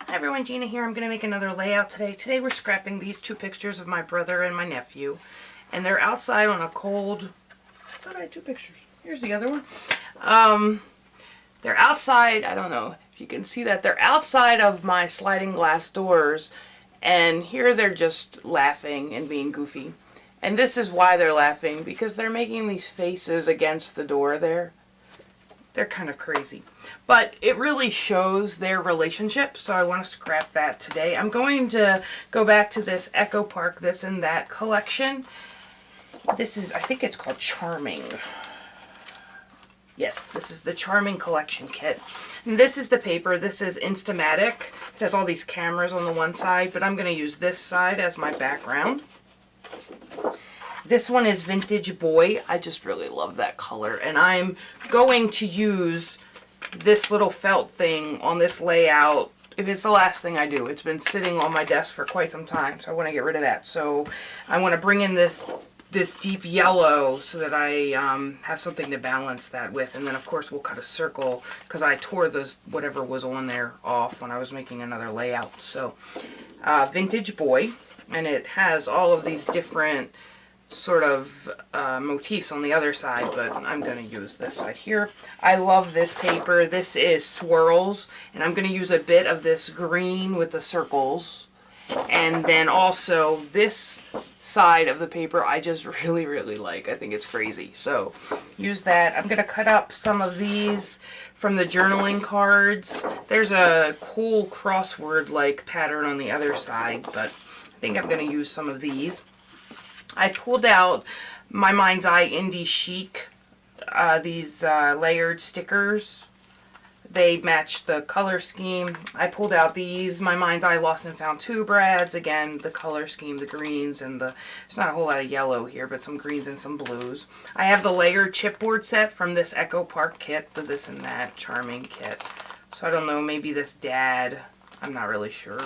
Hi everyone, Gina here. I'm going to make another layout today. Today we're scrapping these two pictures of my brother and my nephew. And they're outside on a cold... I thought I had two pictures. Here's the other one. They're outside, I don't know if you can see that. They're outside of my sliding glass doors. And here they're just laughing and being goofy. And this is why they're laughing, because they're making these faces against the door there. They're kind of crazy. But it really shows their relationship, so I want to scrap that today. I'm going to go back to this Echo Park This and That collection. This is, I think it's called Charming. Yes, this is the Charming collection kit. And this is the paper. This is Instamatic. It has all these cameras on the one side, but I'm going to use this side as my background. This one is Vintage Boy. I just really love that color. And I'm going to use this little felt thing on this layout. If it's the last thing I do. It's been sitting on my desk for quite some time, so I want to get rid of that. So I want to bring in this deep yellow so that I have something to balance that with. And then of course we'll cut a circle because I tore the whatever was on there off when I was making another layout. So Vintage Boy. And it has all of these different sort of motifs on the other side, but I'm going to use this side here. I love this paper. This is Swirls, and I'm going to use a bit of this green with the circles. And then also this side of the paper I just really like. I think it's crazy. So use that. I'm going to cut up some of these from the journaling cards. There's a cool crossword like pattern on the other side, but I think I'm going to use some of these. I pulled out my Mind's Eye Indie Chic, these layered stickers. They match the color scheme. I pulled out these, my Mind's Eye Lost and Found 2 brads. Again, the color scheme, the greens and there's not a whole lot of yellow here, but some greens and some blues. I have the layered chipboard set from this Echo Park kit, the This and That Charming kit. So I don't know, maybe this dad, I'm not really sure.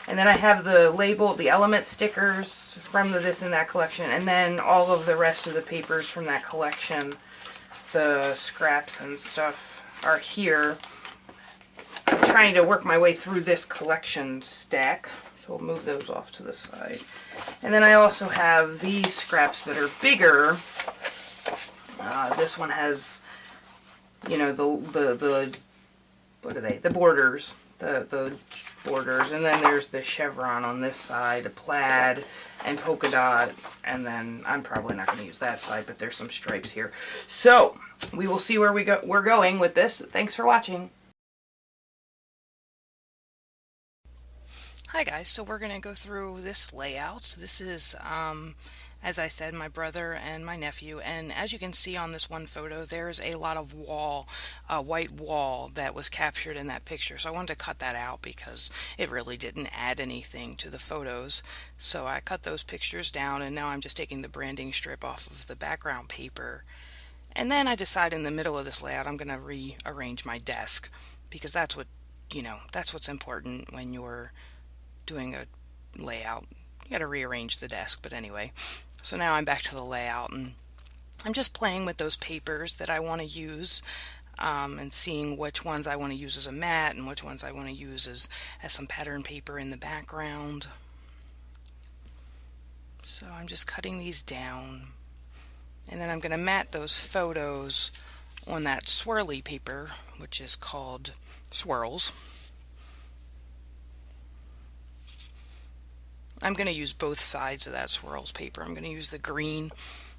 And then I have the label, the element stickers from the This and That collection, and then all of the rest of the papers from that collection, the scraps and stuff are here. I'm trying to work my way through this collection stack, so we'll move those off to the side. And then I also have these scraps that are bigger. This one has, you know, the what are they? The borders. The borders, and then there's the chevron on this side, a plaid and polka dot, and then I'm probably not going to use that side, but there's some stripes here. So we will see where we're going with this. Thanks for watching. Hi guys, so we're going to go through this layout. This is as I said, my brother and my nephew, and as you can see on this one photo, there's a lot of white wall that was captured in that picture. So I wanted to cut that out because it really didn't add anything to the photos. So I cut those pictures down, and now I'm just taking the branding strip off of the background paper. And then I decide in the middle of this layout I'm going to rearrange my desk, because that's what, you know, that's what's important when you're doing a layout. You got to rearrange the desk, but anyway. So now I'm back to the layout, and I'm just playing with those papers that I want to use, and seeing which ones I want to use as a mat and which ones I want to use as some pattern paper in the background. So I'm just cutting these down, and then I'm going to mat those photos on that swirly paper, which is called Swirls. I'm going to use both sides of that Swirls paper. I'm going to use the green,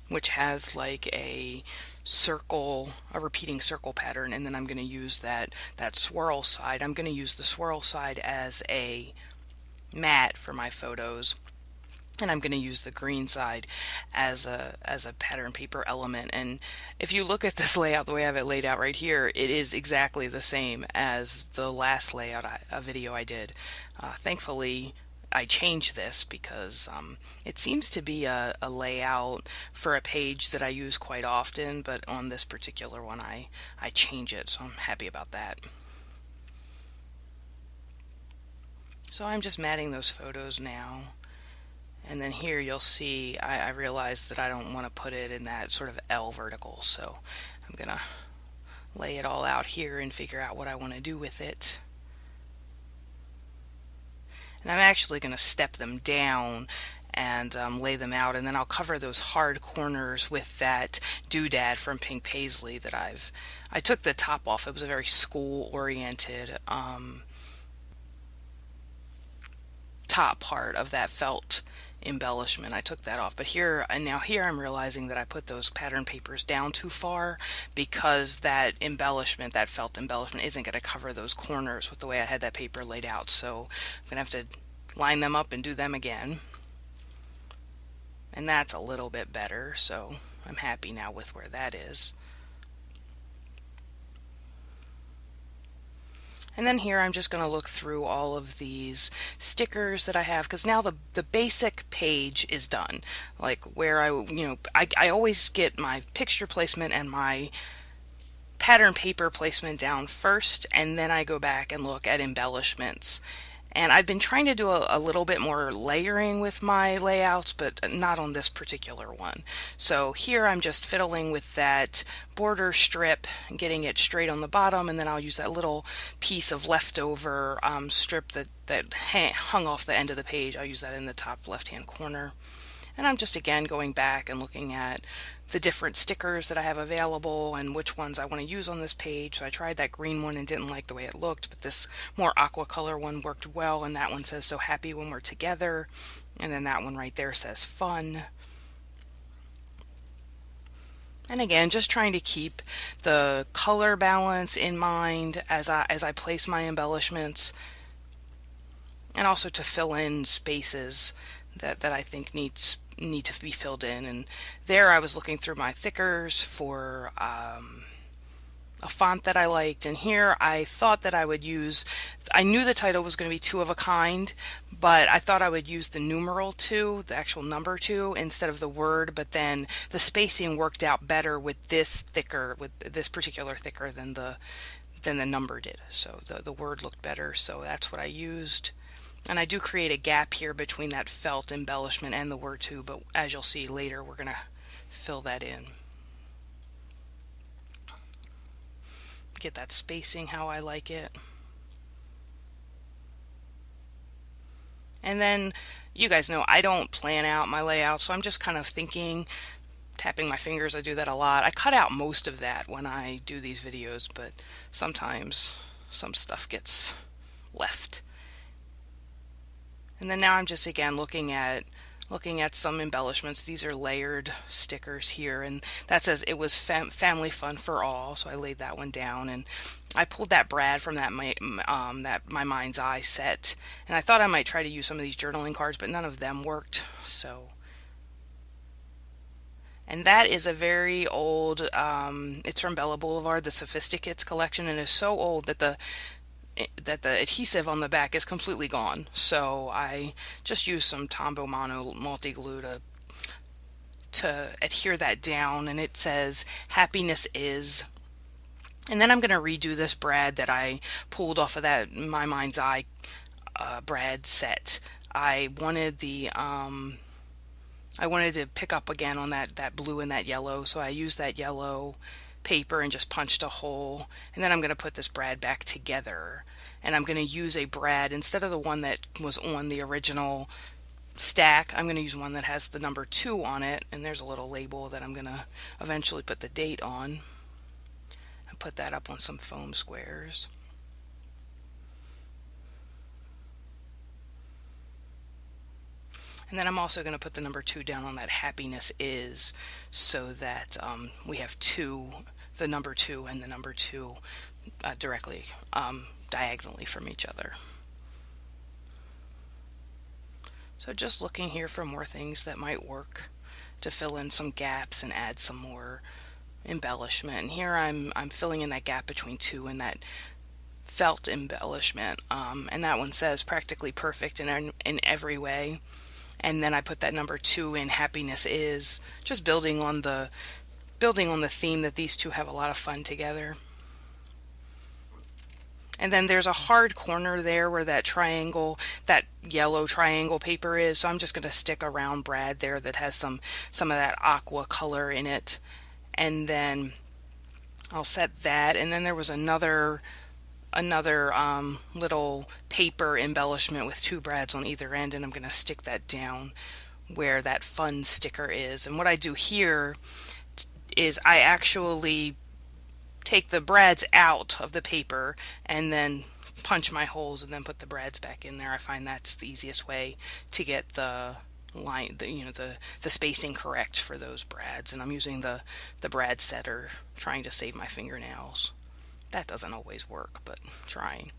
which has like a circle, a repeating circle pattern, and then I'm going to use that swirl side. I'm going to use the swirl side as a mat for my photos, and I'm going to use the green side as a pattern paper element. And if you look at this layout the way I have it laid out right here, it is exactly the same as the last layout video I did. Thankfully I changed this because it seems to be a layout for a page that I use quite often, but on this particular one I change it, so I'm happy about that. So I'm just matting those photos now, and then here you'll see I realized that I don't want to put it in that sort of L vertical, so I'm gonna lay it all out here and figure out what I want to do with it. And I'm actually going to step them down and lay them out, and then I'll cover those hard corners with that doodad from Pink Paisley that I took the top off. It was a very school oriented top part of that felt embellishment. I took that off, but here and now here I'm realizing that I put those pattern papers down too far, because that embellishment, that felt embellishment, isn't going to cover those corners with the way I had that paper laid out. So I'm going to have to line them up and do them again. And that's a little bit better, so I'm happy now with where that is. And then here I'm just going to look through all of these stickers that I have, because now the basic page is done. Like where I always get my picture placement and my pattern paper placement down first, and then I go back and look at embellishments. And I've been trying to do a little bit more layering with my layouts, but not on this particular one. So here I'm just fiddling with that border strip and getting it straight on the bottom, and then I'll use that little piece of leftover strip that hung off the end of the page. I'll use that in the top left-hand corner. And I'm just again going back and looking at the different stickers that I have available and which ones I want to use on this page. So I tried that green one and didn't like the way it looked, but this more aqua color one worked well, and that one says "so happy when we're together," and then that one right there says "fun." And again, just trying to keep the color balance in mind as I place my embellishments, and also to fill in spaces that I think need to be filled in. And there I was looking through my thickers for a font that I liked, and here I thought that I knew the title was going to be Two of a Kind, but I thought I would use the numeral 2, the actual number 2, instead of the word, but then the spacing worked out better with this particular thicker than the number did. So the word looked better, so that's what I used. And I do create a gap here between that felt embellishment and the word "to," but as you'll see later, we're going to fill that in. Get that spacing how I like it. And then, you guys know I don't plan out my layout, so I'm just kind of thinking, tapping my fingers. I do that a lot. I cut out most of that when I do these videos, but sometimes some stuff gets left. And then now I'm just again looking at some embellishments. These are layered stickers here, and that says "it was family fun for all," so I laid that one down, and I pulled that Brad from that My Mind's Eye set, and I thought I might try to use some of these journaling cards, but none of them worked. So, and that is a very old, it's from Bella Boulevard, the Sophisticates collection, and is so old that the adhesive on the back is completely gone. So I just used some Tombow Mono multi-glue to adhere that down, and it says "happiness is." And then I'm going to redo this Brad that I pulled off of that My Mind's Eye Brad set. I wanted to pick up again on that blue and that yellow, so I used that yellow paper and just punched a hole, and then I'm going to put this Brad back together, and I'm going to use a Brad instead of the one that was on the original stack. I'm going to use one that has the number 2 on it, and there's a little label that I'm going to eventually put the date on, and put that up on some foam squares. And then I'm also going to put the number 2 down on that "happiness is," so that we have the number 2 and the number 2 directly diagonally from each other. So just looking here for more things that might work to fill in some gaps and add some more embellishment. And here I'm filling in that gap between 2 and that felt embellishment, and that one says "practically perfect in every way." And then I put that number 2 in "happiness is," just building on the theme that these two have a lot of fun together. And then there's a hard corner there where that yellow triangle paper is, so I'm just going to stick a round Brad there that has some of that aqua color in it. And then I'll set that, and then there was another another little paper embellishment with 2 brads on either end, and I'm going to stick that down where that fun sticker is. And what I do here is I actually take the brads out of the paper and then punch my holes and then put the brads back in there. I find that's the easiest way to get the line, the spacing correct for those brads. And I'm using the brad setter, trying to save my fingernails. That doesn't always work, but trying.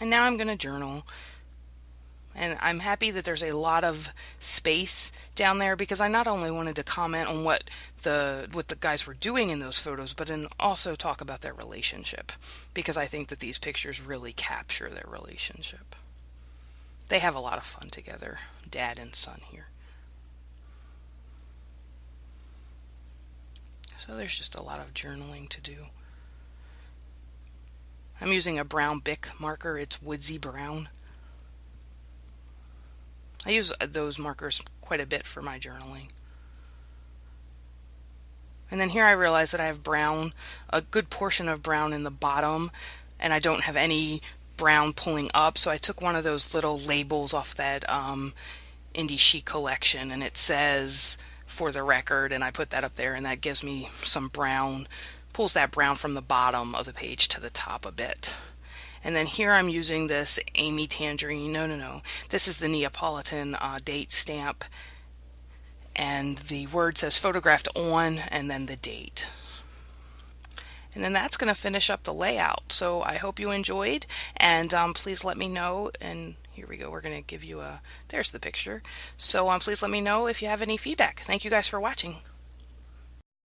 And now I'm going to journal. And I'm happy that there's a lot of space down there, because I not only wanted to comment on what the guys were doing in those photos, but then also talk about their relationship, because I think that these pictures really capture their relationship. They have a lot of fun together, dad and son here. So there's just a lot of journaling to do. I'm using a brown Bic marker. It's woodsy brown. I use those markers quite a bit for my journaling. And then here I realize that I have brown, a good portion of brown in the bottom, and I don't have any brown pulling up, so I took one of those little labels off that Indie Chic collection, and it says "for the record," and I put that up there, and that gives me some brown, pulls that brown from the bottom of the page to the top a bit. And then here I'm using this Amy Tangerine, no, this is the Neapolitan date stamp, and the word says photographed on, and then the date. And then that's going to finish up the layout. So I hope you enjoyed, and please let me know. And here we go, we're going to give you there's the picture. So please let me know if you have any feedback. Thank you guys for watching.